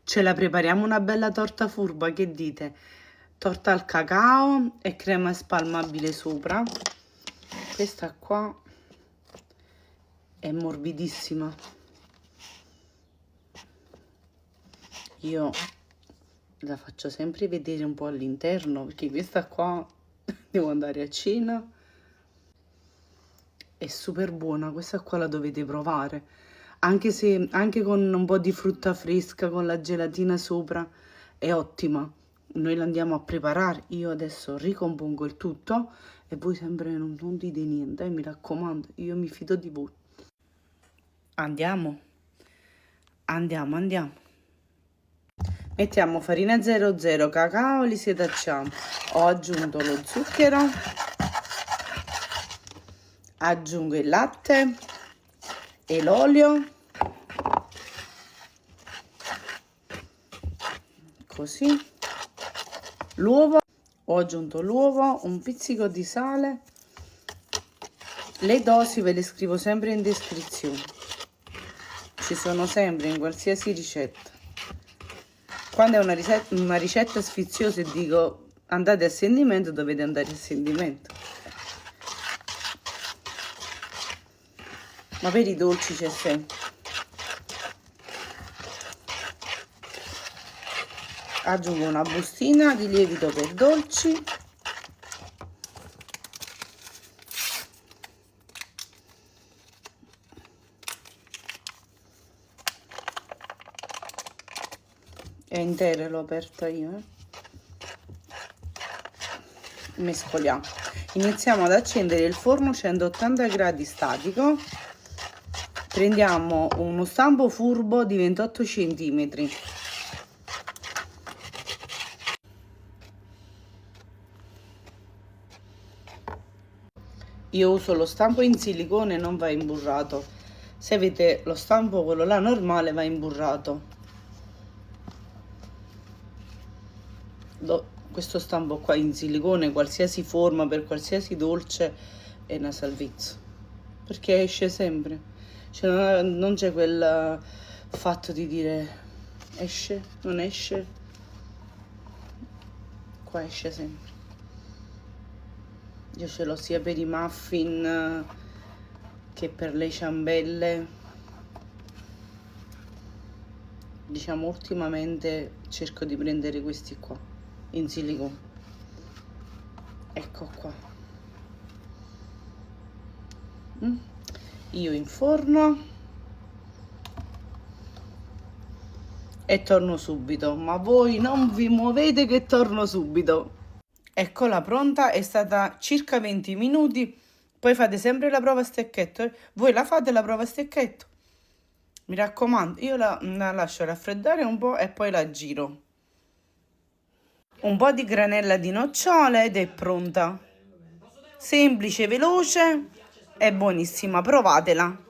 Ce la prepariamo una bella torta furba, che dite? Torta al cacao e crema spalmabile sopra. Questa qua è morbidissima. Io la faccio sempre vedere un po' all'interno, perché questa qua devo andare a cena. È super buona, questa qua la dovete provare. Anche con un po' di frutta fresca, con la gelatina sopra, è ottima. Noi la andiamo a preparare. Io adesso ricompongo il tutto e voi sempre non dite niente, mi raccomando, io mi fido di voi. Andiamo. Mettiamo farina 00, cacao, li setacciamo. Ho aggiunto lo zucchero, aggiungo il latte e l'olio, così, l'uovo, ho aggiunto l'uovo, un pizzico di sale, le dosi ve le scrivo sempre in descrizione, ci sono sempre in qualsiasi ricetta. Quando è una ricetta sfiziosa e dico andate a sentimento, dovete andare a sentimento. Ma per i dolci c'è sempre. Aggiungo una bustina di lievito per dolci. È intera, l'ho aperta io. Mescoliamo. Iniziamo ad accendere il forno 180 gradi statico. Prendiamo uno stampo furbo di 28 cm. Io uso lo stampo in silicone, non va imburrato. Se avete lo stampo quello là normale, va imburrato. Questo stampo qua in silicone, qualsiasi forma, per qualsiasi dolce, è una salvezza, perché esce sempre. Cioè, non c'è quel fatto di dire esce, non esce. Qua esce sempre. Io ce l'ho sia per i muffin che per le ciambelle. Diciamo, ultimamente cerco di prendere questi qua in silicone. Ecco qua. Io in forno e torno subito, ma voi non vi muovete che torno subito. Eccola pronta, è stata circa 20 minuti. Poi fate sempre la prova a stecchetto. Voi la fate la prova a stecchetto, mi raccomando. Io la lascio raffreddare un po' e poi la giro. Un po' di granella di nocciole ed è pronta. Semplice, veloce e buonissima, provatela.